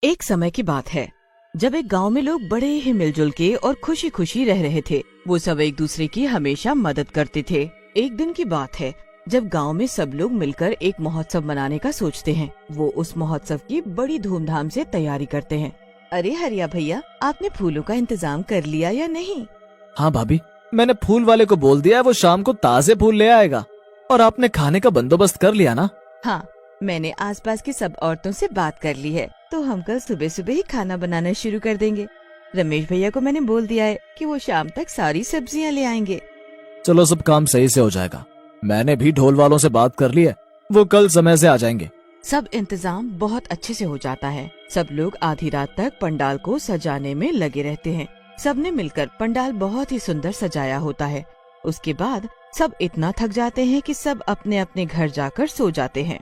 एक समय की बात है जब एक गांव में लोग बड़े ही मिलजुल के और खुशी खुशी रह रहे थे। वो सब एक दूसरे की हमेशा मदद करते थे। एक दिन की बात है जब गांव में सब लोग मिलकर एक महोत्सव मनाने का सोचते हैं। वो उस महोत्सव की बड़ी धूमधाम से तैयारी करते हैं। अरे हरिया भैया, आपने फूलों का इंतजाम कर लिया या नहीं? हाँ भाभी, मैंने फूल वाले को बोल दिया है, वो शाम को ताजे फूल ले आएगा। और आपने खाने का बंदोबस्त कर लिया ना? हाँ, मैंने आसपास की सब औरतों से बात कर ली है, तो हम कल सुबह सुबह ही खाना बनाना शुरू कर देंगे। रमेश भैया को मैंने बोल दिया है कि वो शाम तक सारी सब्जियां ले आएंगे। चलो, सब काम सही से हो जाएगा। मैंने भी ढोल वालों से बात कर ली है, वो कल समय से आ जाएंगे। सब इंतजाम बहुत अच्छे से हो जाता है। सब लोग आधी रात तक पंडाल को सजाने में लगे रहते हैं। सबने मिलकर पंडाल बहुत ही सुंदर सजाया होता है। उसके बाद सब इतना थक जाते हैं कि सब अपने अपने घर जाकर सो जाते हैं।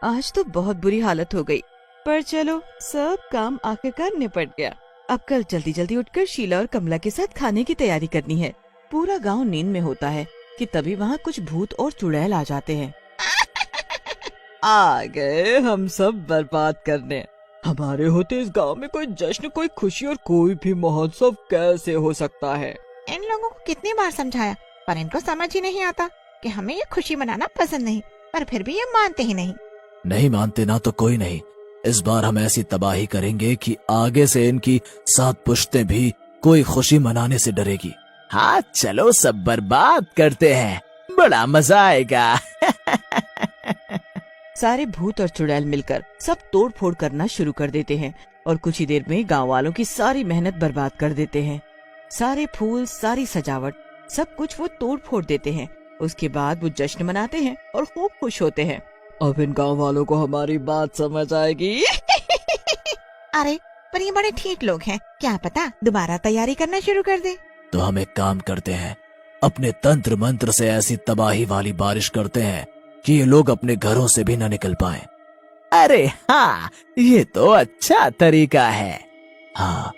आज तो बहुत बुरी हालत हो गई, पर चलो, सब काम आखिरकार निपट गया। अब कल जल्दी जल्दी उठकर शीला और कमला के साथ खाने की तैयारी करनी है। पूरा गांव नींद में होता है कि तभी वहाँ कुछ भूत और चुड़ैल आ जाते हैं। आ गए हम सब बर्बाद करने। हमारे होते इस गांव में कोई जश्न, कोई खुशी और कोई भी महोत्सव कैसे हो सकता है? इन लोगों को कितनी बार समझाया, पर इनको समझ ही नहीं आता कि हमें ये खुशी मनाना पसंद नहीं, पर फिर भी ये मानते ही नहीं। नहीं मानते ना तो कोई नहीं, इस बार हम ऐसी तबाही करेंगे कि आगे से इनकी 7 पुश्तें भी कोई खुशी मनाने से डरेगी। हाँ चलो, सब बर्बाद करते हैं, बड़ा मजा आएगा। सारे भूत और चुड़ैल मिलकर सब तोड़ फोड़ करना शुरू कर देते हैं और कुछ ही देर में गांव वालों की सारी मेहनत बर्बाद कर देते हैं। सारे फूल, सारी सजावट, सब कुछ वो तोड़ फोड़ देते हैं। उसके बाद वो जश्न मनाते हैं और खूब खुश होते हैं। अब इन गांव वालों को हमारी बात समझ आएगी। अरे पर ये बड़े ठीक लोग हैं, क्या पता दोबारा तैयारी करना शुरू कर दे। तो हम एक काम करते हैं, अपने तंत्र मंत्र से ऐसी तबाही वाली बारिश करते हैं कि ये लोग अपने घरों से भी न निकल पाएं। अरे हाँ, ये तो अच्छा तरीका है। हाँ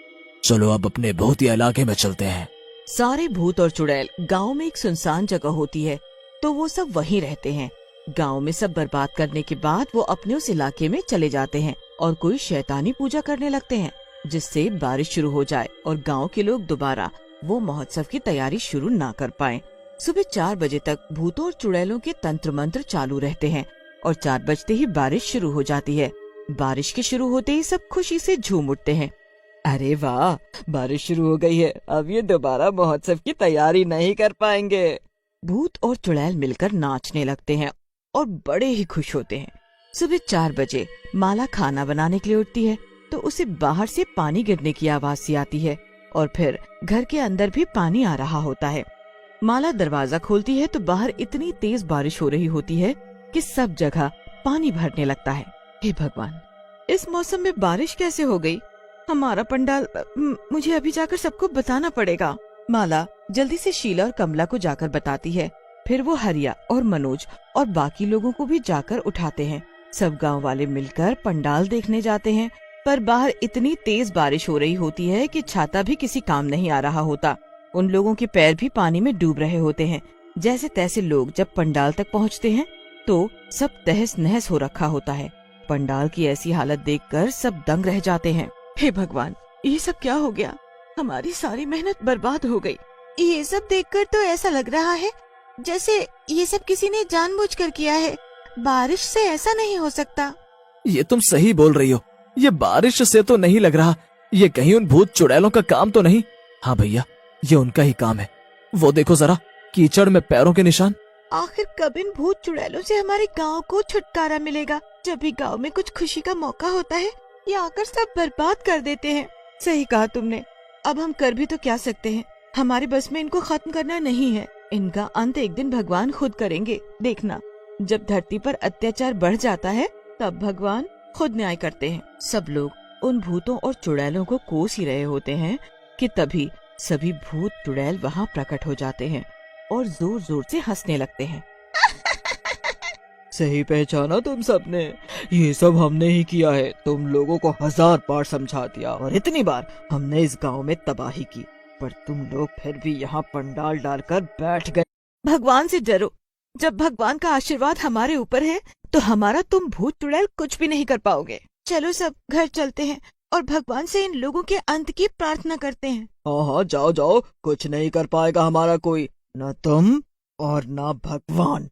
चलो, अब अपने भूतिया इलाके में चलते हैं। सारे भूत और चुड़ैल गांव में एक सुनसान जगह होती है, तो वो सब वहीं रहते हैं। गांव में सब बर्बाद करने के बाद वो अपने उस इलाके में चले जाते हैं और कोई शैतानी पूजा करने लगते हैं, जिससे बारिश शुरू हो जाए और गांव के लोग दोबारा वो महोत्सव की तैयारी शुरू ना कर पाएं। सुबह 4 बजे तक भूतों और चुड़ैलों के तंत्र मंत्र चालू रहते हैं और 4 बजते ही बारिश शुरू हो जाती है। बारिश के शुरू होते ही सब खुशी से झूम उठते हैं। अरे वाह, बारिश शुरू हो गई है, अब ये दोबारा महोत्सव की तैयारी नहीं कर पाएंगे। भूत और चुड़ैल मिलकर नाचने लगते हैं और बड़े ही खुश होते हैं। सुबह 4 बजे माला खाना बनाने के लिए उठती है, तो उसे बाहर से पानी गिरने की आवाज सी आती है और फिर घर के अंदर भी पानी आ रहा होता है। माला दरवाजा खोलती है तो बाहर इतनी तेज बारिश हो रही होती है कि सब जगह पानी भरने लगता है। हे भगवान, इस मौसम में बारिश कैसे हो गई? हमारा पंडाल, मुझे अभी जाकर सबको बताना पड़ेगा। माला जल्दी से शीला और कमला को जाकर बताती है। फिर वो हरिया और मनोज और बाकी लोगों को भी जाकर उठाते हैं। सब गांव वाले मिलकर पंडाल देखने जाते हैं, पर बाहर इतनी तेज बारिश हो रही होती है कि छाता भी किसी काम नहीं आ रहा होता। उन लोगों के पैर भी पानी में डूब रहे होते हैं। जैसे तैसे लोग जब पंडाल तक पहुंचते हैं तो सब तहस नहस हो रखा होता है। पंडाल की ऐसी हालत देखकर सब दंग रह जाते हैं। हे भगवान, ये सब क्या हो गया? हमारी सारी मेहनत बर्बाद हो गई। ये सब देखकर तो ऐसा लग रहा है जैसे ये सब किसी ने जानबूझकर किया है। बारिश से ऐसा नहीं हो सकता। ये तुम सही बोल रही हो, ये बारिश से तो नहीं लग रहा। ये कहीं उन भूत चुड़ैलों का काम तो नहीं? हाँ भैया, ये उनका ही काम है। वो देखो जरा, कीचड़ में पैरों के निशान। आखिर कब इन भूत चुड़ैलों से हमारे गांव को छुटकारा मिलेगा? जब भी गांव में कुछ खुशी का मौका होता है, ये आकर सब बर्बाद कर देते हैं। सही कहा तुमने। अब हम कर भी तो क्या सकते हैं? हमारे बस में इनको खत्म करना नहीं है। इनका अंत एक दिन भगवान खुद करेंगे। देखना, जब धरती पर अत्याचार बढ़ जाता है तब भगवान खुद न्याय करते हैं। सब लोग उन भूतों और चुड़ैलों को कोस ही रहे होते हैं कि तभी सभी भूत चुड़ैल वहाँ प्रकट हो जाते हैं और जोर जोर से हंसने लगते हैं। सही पहचाना तुम सबने, ये सब हमने ही किया है। तुम लोगों को 1000 बार समझा दिया और इतनी बार हमने इस गांव में तबाही की, पर तुम लोग फिर भी यहाँ पंडाल डालकर बैठ गए। भगवान से डरो। जब भगवान का आशीर्वाद हमारे ऊपर है तो हमारा तुम भूत चुड़ैल कुछ भी नहीं कर पाओगे। चलो सब घर चलते हैं और भगवान से इन लोगों के अंत की प्रार्थना करते हैं। हाँ हाँ, जाओ जाओ, कुछ नहीं कर पाएगा हमारा कोई, न तुम और न भगवान।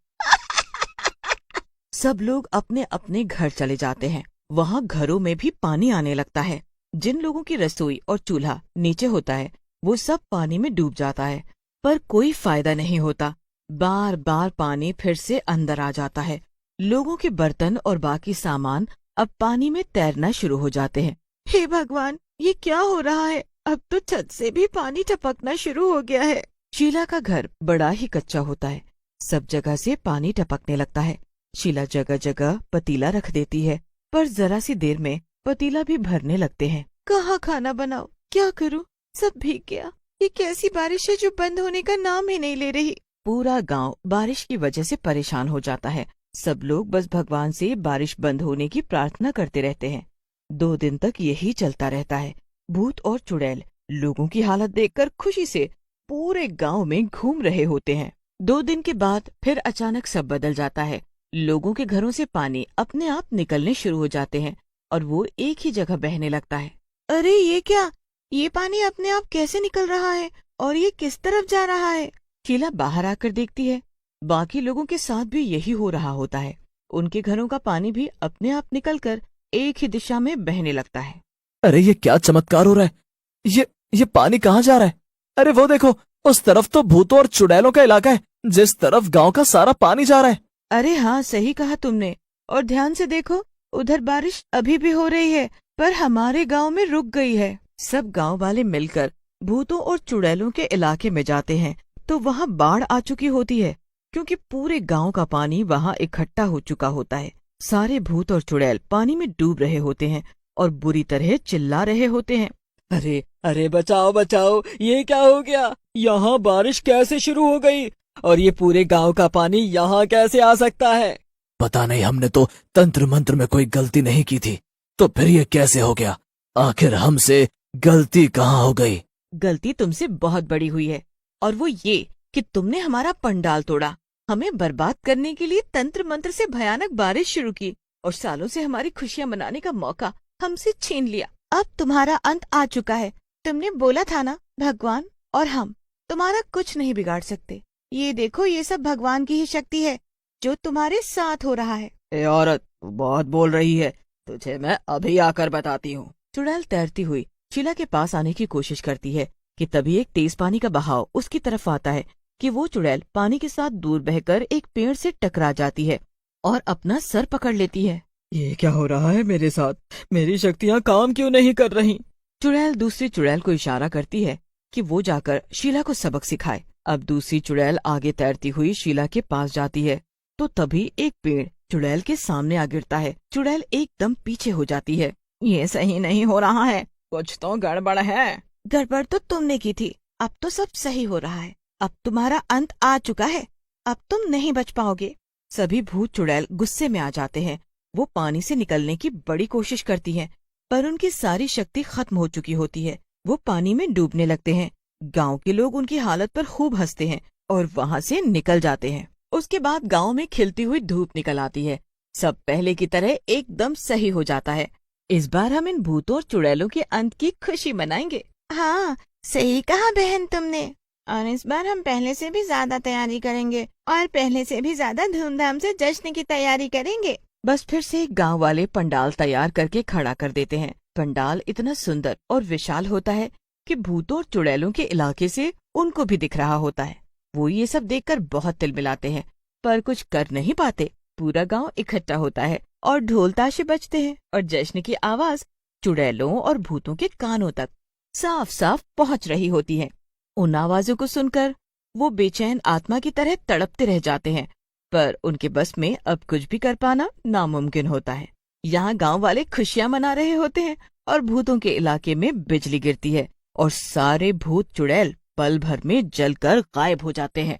सब लोग अपने अपने घर चले जाते हैं। वहाँ घरों में भी पानी आने लगता है। जिन लोगों की रसोई और चूल्हा नीचे होता है वो सब पानी में डूब जाता है, पर कोई फायदा नहीं होता। बार बार पानी फिर से अंदर आ जाता है। लोगों के बर्तन और बाकी सामान अब पानी में तैरना शुरू हो जाते हैं। हे भगवान, ये क्या हो रहा है? अब तो छत से भी पानी टपकना शुरू हो गया है। शीला का घर बड़ा ही कच्चा होता है। सब जगह से पानी टपकने लगता है। शीला जगह जगह पतीला रख देती है, पर जरा सी देर में पतीला भी भरने लगते हैं। कहाँ खाना बनाओ, क्या करूँ? सब भीग गया। ये कैसी बारिश है जो बंद होने का नाम ही नहीं ले रही। पूरा गांव बारिश की वजह से परेशान हो जाता है। सब लोग बस भगवान से बारिश बंद होने की प्रार्थना करते रहते हैं। 2 दिन तक यही चलता रहता है। भूत और चुड़ैल लोगों की हालत देखकर खुशी से पूरे गांव में घूम रहे होते हैं। 2 दिन के बाद फिर अचानक सब बदल जाता है। लोगों के घरों से पानी अपने आप निकलने शुरू हो जाते हैं और वो एक ही जगह बहने लगता है। अरे ये क्या? ये पानी अपने आप कैसे निकल रहा है और ये किस तरफ जा रहा है? शीला बाहर आकर देखती है। बाकी लोगों के साथ भी यही हो रहा होता है। उनके घरों का पानी भी अपने आप निकलकर एक ही दिशा में बहने लगता है। अरे ये क्या चमत्कार हो रहा है? ये पानी कहाँ जा रहा है? अरे वो देखो, उस तरफ तो भूतों और चुड़ैलों का इलाका है, जिस तरफ गांव का सारा पानी जा रहा है। अरे हाँ, सही कहा तुमने। और ध्यान से देखो, उधर बारिश अभी भी हो रही है, पर हमारे गांव में रुक गई है। सब गांव वाले मिलकर भूतों और चुड़ैलों के इलाके में जाते हैं तो वहाँ बाढ़ आ चुकी होती है, क्योंकि पूरे गांव का पानी वहाँ इकट्ठा हो चुका होता है। सारे भूत और चुड़ैल पानी में डूब रहे होते हैं और बुरी तरह चिल्ला रहे होते हैं। अरे अरे, बचाओ बचाओ, ये क्या हो गया? यहाँ बारिश कैसे शुरू हो गई? और ये पूरे गांव का पानी यहाँ कैसे आ सकता है? पता नहीं, हमने तो तंत्र मंत्र में कोई गलती नहीं की थी, तो फिर ये कैसे हो गया? आखिर हमसे गलती कहाँ हो गई? गलती तुमसे बहुत बड़ी हुई है, और वो ये कि तुमने हमारा पंडाल तोड़ा, हमें बर्बाद करने के लिए तंत्र मंत्र से भयानक बारिश शुरू की और सालों से हमारी खुशियाँ मनाने का मौका हमसे छीन लिया। अब तुम्हारा अंत आ चुका है। तुमने बोला था ना, भगवान और हम तुम्हारा कुछ नहीं बिगाड़ सकते। ये देखो, ये सब भगवान की ही शक्ति है जो तुम्हारे साथ हो रहा है। ए औरत, तू बहुत बोल रही है, तुझे मैं अभी आकर बताती हूँ। चुड़ैल तैरती हुई शीला के पास आने की कोशिश करती है कि तभी एक तेज पानी का बहाव उसकी तरफ आता है कि वो चुड़ैल पानी के साथ दूर बहकर एक पेड़ से टकरा जाती है और अपना सर पकड़ लेती है। ये क्या हो रहा है मेरे साथ? मेरी शक्तियाँ काम क्यों नहीं कर रही? चुड़ैल दूसरी चुड़ैल को इशारा करती है कि वो जाकर शीला को सबक सिखाए। अब दूसरी चुड़ैल आगे तैरती हुई शीला के पास जाती है तो तभी एक पेड़ चुड़ैल के सामने आ गिरता है। चुड़ैल एकदम पीछे हो जाती है। ये सही नहीं हो रहा है। कुछ तो गड़बड़ है। गड़बड़ तो तुमने की थी, अब तो सब सही हो रहा है। अब तुम्हारा अंत आ चुका है, अब तुम नहीं बच पाओगे। सभी भूत चुड़ैल गुस्से में आ जाते हैं। वो पानी से निकलने की बड़ी कोशिश करती हैं, पर उनकी सारी शक्ति खत्म हो चुकी होती है। वो पानी में डूबने लगते हैं। गांव के लोग उनकी हालत पर खूब हंसते हैं और वहाँ से निकल जाते हैं। उसके बाद गांव में खिलती हुई धूप निकल आती है। सब पहले की तरह एकदम सही हो जाता है। इस बार हम इन भूतों और चुड़ैलों के अंत की खुशी मनाएंगे। हाँ, सही कहा बहन तुमने। और इस बार हम पहले से भी ज्यादा तैयारी करेंगे और पहले से भी ज्यादा धूमधाम से जश्न की तैयारी करेंगे। बस फिर से गांव वाले पंडाल तैयार करके खड़ा कर देते हैं। पंडाल इतना सुंदर और विशाल होता है कि भूतों और चुड़ैलों के इलाके से उनको भी दिख रहा होता है। वो ये सब देखकर बहुत तिलमिलाते हैं, पर कुछ कर नहीं पाते। पूरा गांव इकट्ठा होता है और ढोल ताशे बजते हैं और जश्न की आवाज चुड़ैलों और भूतों के कानों तक साफ साफ पहुंच रही होती है। उन आवाजों को सुनकर वो बेचैन आत्मा की तरह तड़पते रह जाते हैं, पर उनके बस में अब कुछ भी कर पाना नामुमकिन होता है। यहाँ गांव वाले खुशियां मना रहे होते हैं और भूतों के इलाके में बिजली गिरती है और सारे भूत चुड़ैल पल भर में जलकर गायब हो जाते हैं।